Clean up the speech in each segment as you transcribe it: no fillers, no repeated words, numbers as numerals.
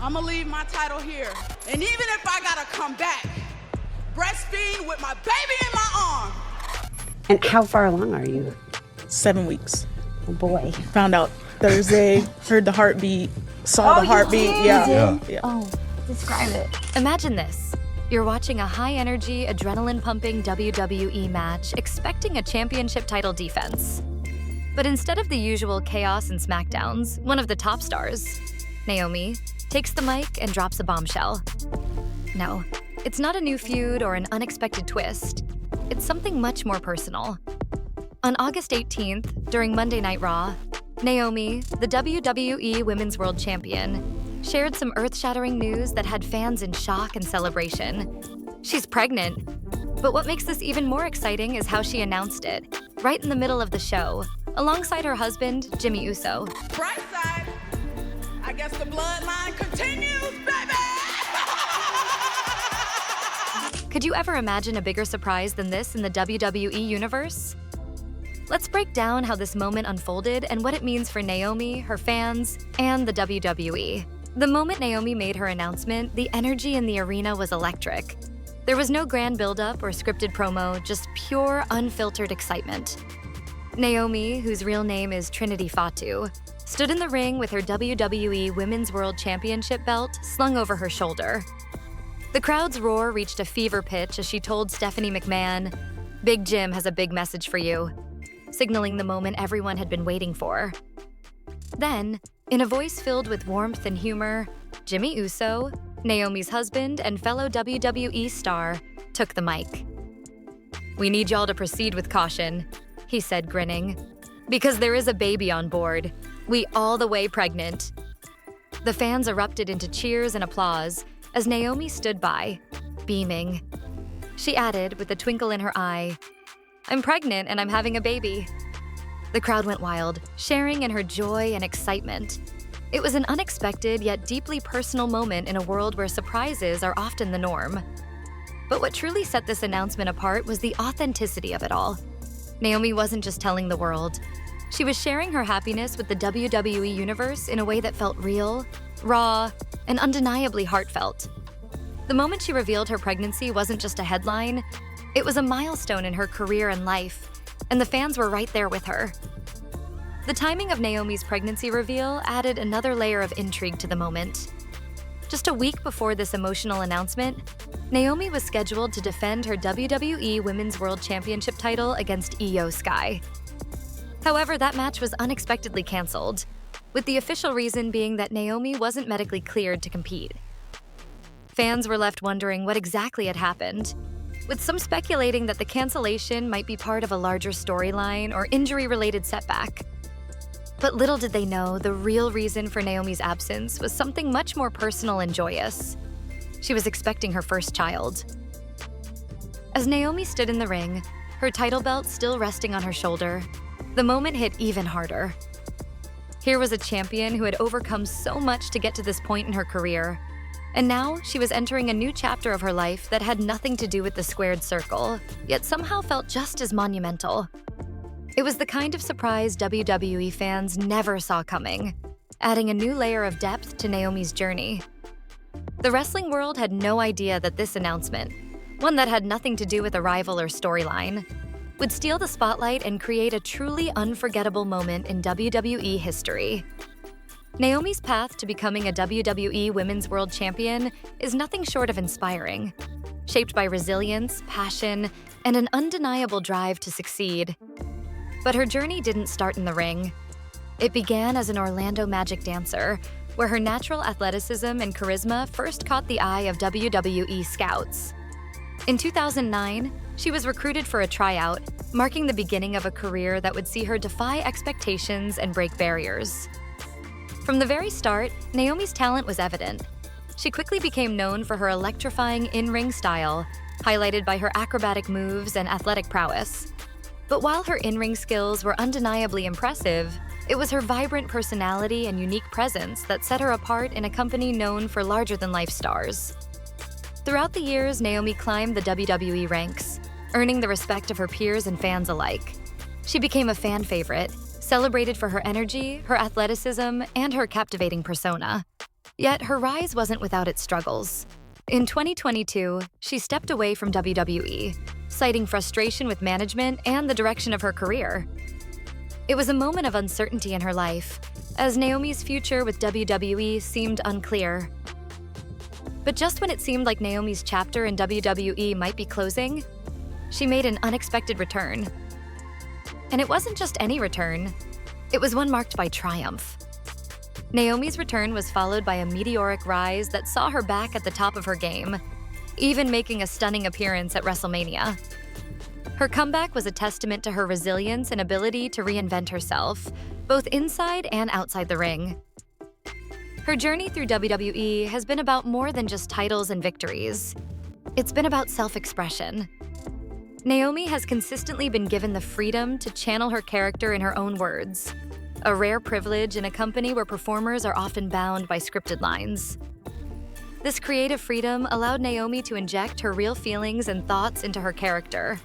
I'm gonna leave my title here. And even if I gotta come back, breastfeed with my baby in my arm. And how far along are you? 7 weeks. Oh boy. Found out Thursday, heard the heartbeat, saw the heartbeat. Yeah. Oh, describe it. Imagine this. You're watching a high-energy, adrenaline-pumping WWE match, expecting a championship title defense. But instead of the usual chaos and SmackDowns, one of the top stars, Naomi, takes the mic and drops a bombshell. No, it's not a new feud or an unexpected twist. It's something much more personal. On August 18th, during Monday Night Raw, Naomi, the WWE Women's World Champion, shared some earth-shattering news that had fans in shock and celebration. She's pregnant. But what makes this even more exciting is how she announced it, right in the middle of the show, alongside her husband, Jimmy Uso. Bright side, I guess the bloodline continues, baby! Could you ever imagine a bigger surprise than this in the WWE universe? Let's break down how this moment unfolded and what it means for Naomi, her fans, and the WWE. The moment Naomi made her announcement, the energy in the arena was electric. There was no grand build-up or scripted promo, just pure, unfiltered excitement. Naomi, whose real name is Trinity Fatu, stood in the ring with her WWE Women's World Championship belt slung over her shoulder. The crowd's roar reached a fever pitch as she told Stephanie McMahon, "Big Jim has a big message for you," signaling the moment everyone had been waiting for. Then, in a voice filled with warmth and humor, Jimmy Uso, Naomi's husband and fellow WWE star, took the mic. "We need y'all to proceed with caution," he said, grinning, "because there is a baby on board. We all the way pregnant." The fans erupted into cheers and applause as Naomi stood by, beaming. She added, with a twinkle in her eye, "I'm pregnant and I'm having a baby." The crowd went wild, sharing in her joy and excitement. It was an unexpected yet deeply personal moment in a world where surprises are often the norm. But what truly set this announcement apart was the authenticity of it all. Naomi wasn't just telling the world. She was sharing her happiness with the WWE Universe in a way that felt real, raw, and undeniably heartfelt. The moment she revealed her pregnancy wasn't just a headline, it was a milestone in her career and life, and the fans were right there with her. The timing of Naomi's pregnancy reveal added another layer of intrigue to the moment. Just a week before this emotional announcement, Naomi was scheduled to defend her WWE Women's World Championship title against Io Sky. However, that match was unexpectedly canceled, with the official reason being that Naomi wasn't medically cleared to compete. Fans were left wondering what exactly had happened, with some speculating that the cancellation might be part of a larger storyline or injury-related setback. But little did they know, the real reason for Naomi's absence was something much more personal and joyous. She was expecting her first child. As Naomi stood in the ring, her title belt still resting on her shoulder, the moment hit even harder. Here was a champion who had overcome so much to get to this point in her career, and now she was entering a new chapter of her life that had nothing to do with the squared circle, yet somehow felt just as monumental. It was the kind of surprise WWE fans never saw coming, adding a new layer of depth to Naomi's journey. The wrestling world had no idea that this announcement, one that had nothing to do with a rival or storyline, would steal the spotlight and create a truly unforgettable moment in WWE history. Naomi's path to becoming a WWE Women's World Champion is nothing short of inspiring, shaped by resilience, passion, and an undeniable drive to succeed. But her journey didn't start in the ring. It began as an Orlando Magic dancer, where her natural athleticism and charisma first caught the eye of WWE scouts. In 2009, she was recruited for a tryout, marking the beginning of a career that would see her defy expectations and break barriers. From the very start, Naomi's talent was evident. She quickly became known for her electrifying in-ring style, highlighted by her acrobatic moves and athletic prowess. But while her in-ring skills were undeniably impressive, it was her vibrant personality and unique presence that set her apart in a company known for larger-than-life stars. Throughout the years, Naomi climbed the WWE ranks, earning the respect of her peers and fans alike. She became a fan favorite, celebrated for her energy, her athleticism, and her captivating persona. Yet her rise wasn't without its struggles. In 2022, she stepped away from WWE, citing frustration with management and the direction of her career. It was a moment of uncertainty in her life, as Naomi's future with WWE seemed unclear. But just when it seemed like Naomi's chapter in WWE might be closing, she made an unexpected return. And it wasn't just any return, it was one marked by triumph. Naomi's return was followed by a meteoric rise that saw her back at the top of her game, even making a stunning appearance at WrestleMania. Her comeback was a testament to her resilience and ability to reinvent herself, both inside and outside the ring. Her journey through WWE has been about more than just titles and victories. It's been about self-expression. Naomi has consistently been given the freedom to channel her character in her own words, a rare privilege in a company where performers are often bound by scripted lines. This creative freedom allowed Naomi to inject her real feelings and thoughts into her character,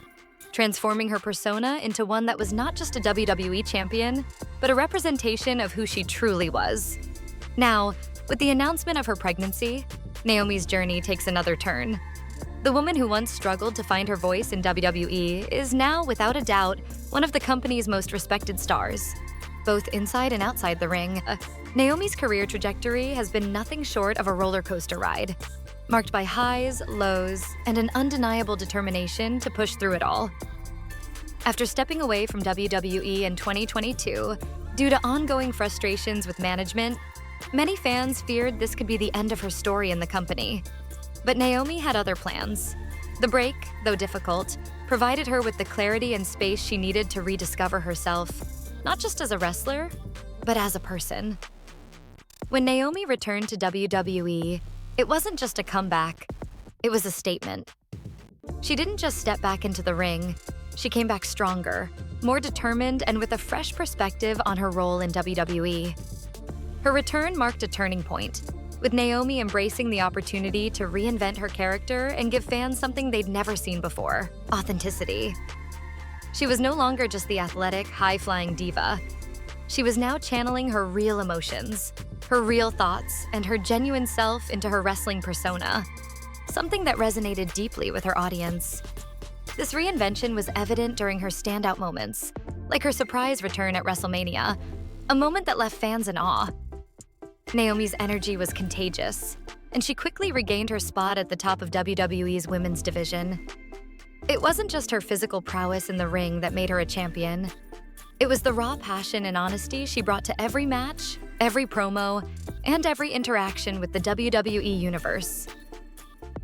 transforming her persona into one that was not just a WWE champion, but a representation of who she truly was. Now, with the announcement of her pregnancy, Naomi's journey takes another turn. The woman who once struggled to find her voice in WWE is now, without a doubt, one of the company's most respected stars, both inside and outside the ring. Naomi's career trajectory has been nothing short of a roller coaster ride, marked by highs, lows, and an undeniable determination to push through it all. After stepping away from WWE in 2022, due to ongoing frustrations with management, many fans feared this could be the end of her story in the company. But Naomi had other plans. The break, though difficult, provided her with the clarity and space she needed to rediscover herself, not just as a wrestler, but as a person. When Naomi returned to WWE, it wasn't just a comeback, it was a statement. She didn't just step back into the ring, she came back stronger, more determined, and with a fresh perspective on her role in WWE. Her return marked a turning point, with Naomi embracing the opportunity to reinvent her character and give fans something they'd never seen before: authenticity. She was no longer just the athletic, high-flying diva. She was now channeling her real emotions, her real thoughts, and her genuine self into her wrestling persona, something that resonated deeply with her audience. This reinvention was evident during her standout moments, like her surprise return at WrestleMania, a moment that left fans in awe. Naomi's energy was contagious, and she quickly regained her spot at the top of WWE's women's division. It wasn't just her physical prowess in the ring that made her a champion. It was the raw passion and honesty she brought to every match, every promo, and every interaction with the WWE Universe.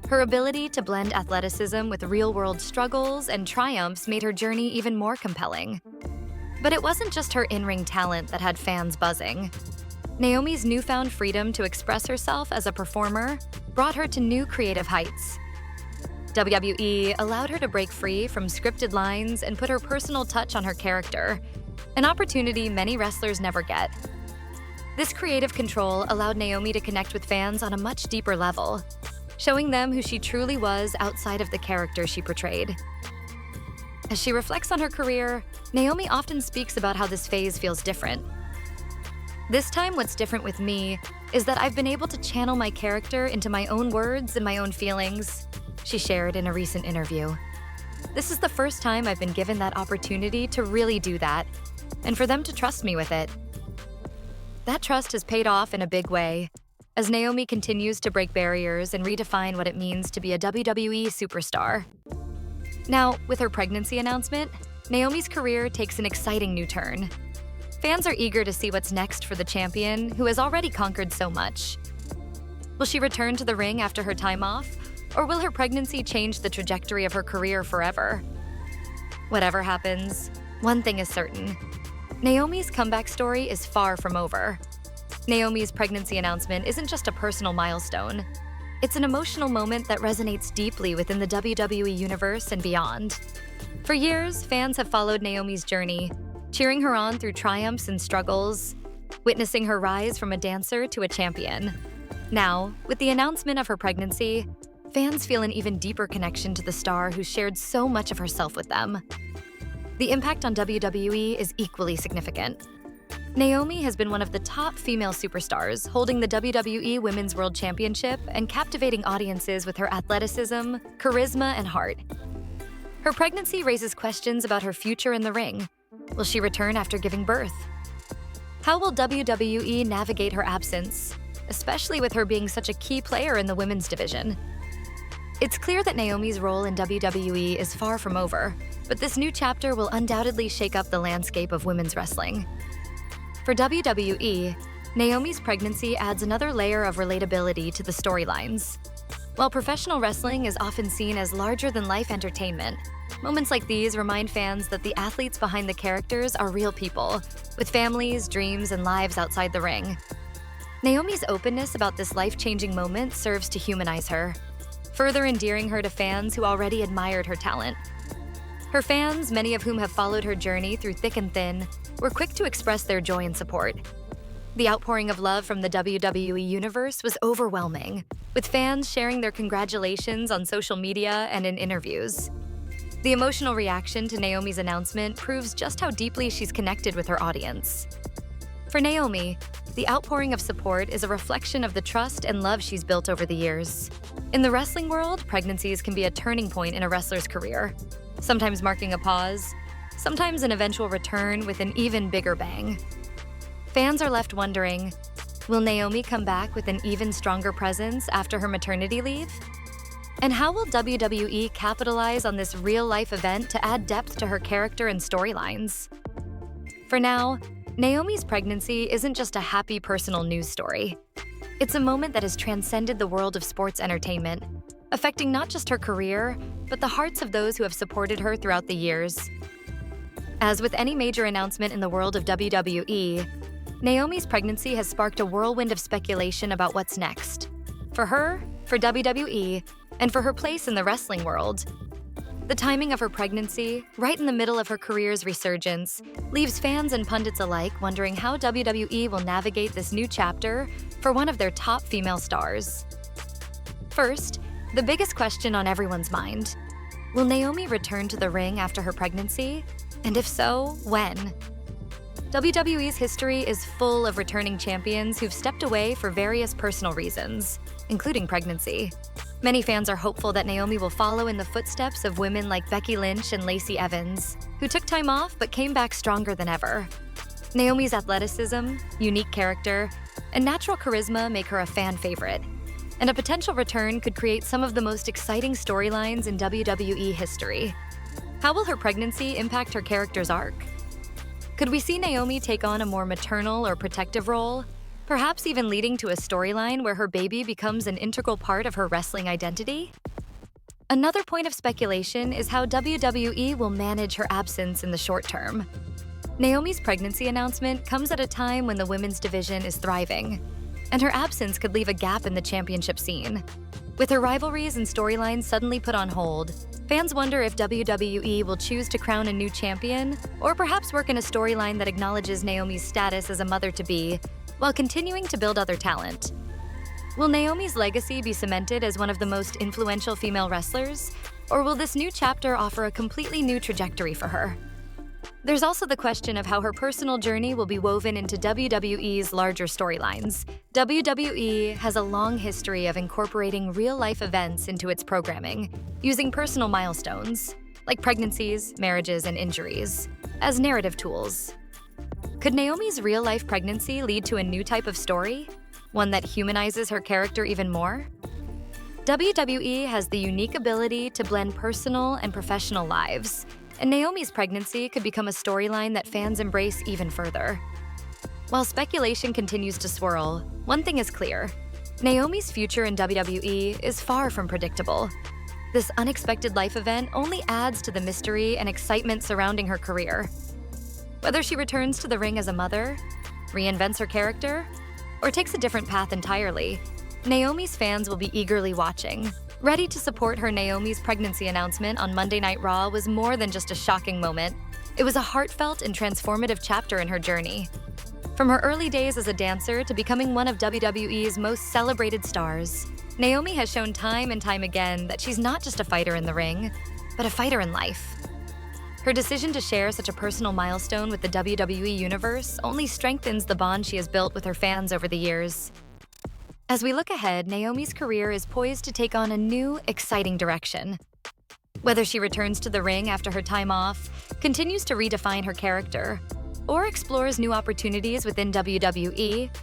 Her ability to blend athleticism with real-world struggles and triumphs made her journey even more compelling. But it wasn't just her in-ring talent that had fans buzzing. Naomi's newfound freedom to express herself as a performer brought her to new creative heights. WWE allowed her to break free from scripted lines and put her personal touch on her character, an opportunity many wrestlers never get. This creative control allowed Naomi to connect with fans on a much deeper level, showing them who she truly was outside of the character she portrayed. As she reflects on her career, Naomi often speaks about how this phase feels different. This time, what's different with me is that I've been able to channel my character into my own words and my own feelings, she shared in a recent interview. This is the first time I've been given that opportunity to really do that, and for them to trust me with it. That trust has paid off in a big way, as Naomi continues to break barriers and redefine what it means to be a WWE superstar. Now, with her pregnancy announcement, Naomi's career takes an exciting new turn. Fans are eager to see what's next for the champion, who has already conquered so much. Will she return to the ring after her time off, or will her pregnancy change the trajectory of her career forever? Whatever happens, one thing is certain: Naomi's comeback story is far from over. Naomi's pregnancy announcement isn't just a personal milestone. It's an emotional moment that resonates deeply within the WWE Universe and beyond. For years, fans have followed Naomi's journey, cheering her on through triumphs and struggles, witnessing her rise from a dancer to a champion. Now, with the announcement of her pregnancy, fans feel an even deeper connection to the star who shared so much of herself with them. The impact on WWE is equally significant. Naomi has been one of the top female superstars, holding the WWE Women's World Championship and captivating audiences with her athleticism, charisma, and heart. Her pregnancy raises questions about her future in the ring. Will she return after giving birth? How will WWE navigate her absence, especially with her being such a key player in the women's division? It's clear that Naomi's role in WWE is far from over, but this new chapter will undoubtedly shake up the landscape of women's wrestling. For WWE, Naomi's pregnancy adds another layer of relatability to the storylines. While professional wrestling is often seen as larger-than-life entertainment, moments like these remind fans that the athletes behind the characters are real people, with families, dreams, and lives outside the ring. Naomi's openness about this life-changing moment serves to humanize her, further endearing her to fans who already admired her talent. Her fans, many of whom have followed her journey through thick and thin, were quick to express their joy and support. The outpouring of love from the WWE Universe was overwhelming, with fans sharing their congratulations on social media and in interviews. The emotional reaction to Naomi's announcement proves just how deeply she's connected with her audience. For Naomi, the outpouring of support is a reflection of the trust and love she's built over the years. In the wrestling world, pregnancies can be a turning point in a wrestler's career, sometimes marking a pause, sometimes an eventual return with an even bigger bang. Fans are left wondering, will Naomi come back with an even stronger presence after her maternity leave? And how will WWE capitalize on this real-life event to add depth to her character and storylines? For now, Naomi's pregnancy isn't just a happy personal news story. It's a moment that has transcended the world of sports entertainment, affecting not just her career, but the hearts of those who have supported her throughout the years. As with any major announcement in the world of WWE, Naomi's pregnancy has sparked a whirlwind of speculation about what's next. For her, for WWE, and for her place in the wrestling world. The timing of her pregnancy, right in the middle of her career's resurgence, leaves fans and pundits alike wondering how WWE will navigate this new chapter for one of their top female stars. First, the biggest question on everyone's mind: will Naomi return to the ring after her pregnancy? And if so, when? WWE's history is full of returning champions who've stepped away for various personal reasons, including pregnancy. Many fans are hopeful that Naomi will follow in the footsteps of women like Becky Lynch and Lacey Evans, who took time off but came back stronger than ever. Naomi's athleticism, unique character, and natural charisma make her a fan favorite, and a potential return could create some of the most exciting storylines in WWE history. How will her pregnancy impact her character's arc? Could we see Naomi take on a more maternal or protective role, perhaps even leading to a storyline where her baby becomes an integral part of her wrestling identity? Another point of speculation is how WWE will manage her absence in the short term. Naomi's pregnancy announcement comes at a time when the women's division is thriving, and her absence could leave a gap in the championship scene. With her rivalries and storylines suddenly put on hold, fans wonder if WWE will choose to crown a new champion, or perhaps work in a storyline that acknowledges Naomi's status as a mother-to-be, while continuing to build other talent. Will Naomi's legacy be cemented as one of the most influential female wrestlers, or will this new chapter offer a completely new trajectory for her? There's also the question of how her personal journey will be woven into WWE's larger storylines. WWE has a long history of incorporating real-life events into its programming, using personal milestones, like pregnancies, marriages, and injuries, as narrative tools. Could Naomi's real-life pregnancy lead to a new type of story? One that humanizes her character even more? WWE has the unique ability to blend personal and professional lives, and Naomi's pregnancy could become a storyline that fans embrace even further. While speculation continues to swirl, one thing is clear: Naomi's future in WWE is far from predictable. This unexpected life event only adds to the mystery and excitement surrounding her career. Whether she returns to the ring as a mother, reinvents her character, or takes a different path entirely, Naomi's fans will be eagerly watching. Ready to support her. Naomi's pregnancy announcement on Monday Night Raw was more than just a shocking moment. It was a heartfelt and transformative chapter in her journey. From her early days as a dancer to becoming one of WWE's most celebrated stars, Naomi has shown time and time again that she's not just a fighter in the ring, but a fighter in life. Her decision to share such a personal milestone with the WWE Universe only strengthens the bond she has built with her fans over the years. As we look ahead, Naomi's career is poised to take on a new, exciting direction. Whether she returns to the ring after her time off, continues to redefine her character, or explores new opportunities within WWE,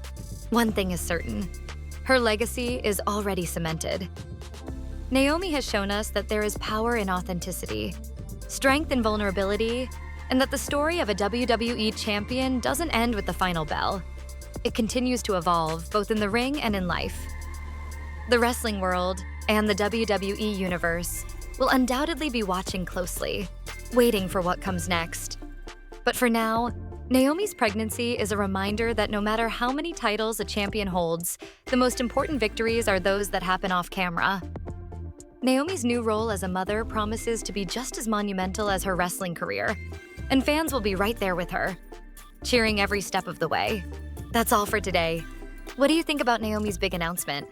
one thing is certain: her legacy is already cemented. Naomi has shown us that there is power in authenticity, strength in vulnerability, and that the story of a WWE champion doesn't end with the final bell. It continues to evolve, both in the ring and in life. The wrestling world and the WWE Universe will undoubtedly be watching closely, waiting for what comes next. But for now, Naomi's pregnancy is a reminder that no matter how many titles a champion holds, the most important victories are those that happen off camera. Naomi's new role as a mother promises to be just as monumental as her wrestling career, and fans will be right there with her, cheering every step of the way. That's all for today. What do you think about Naomi's big announcement?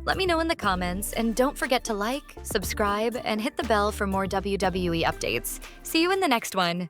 Let me know in the comments, and don't forget to like, subscribe, and hit the bell for more WWE updates. See you in the next one.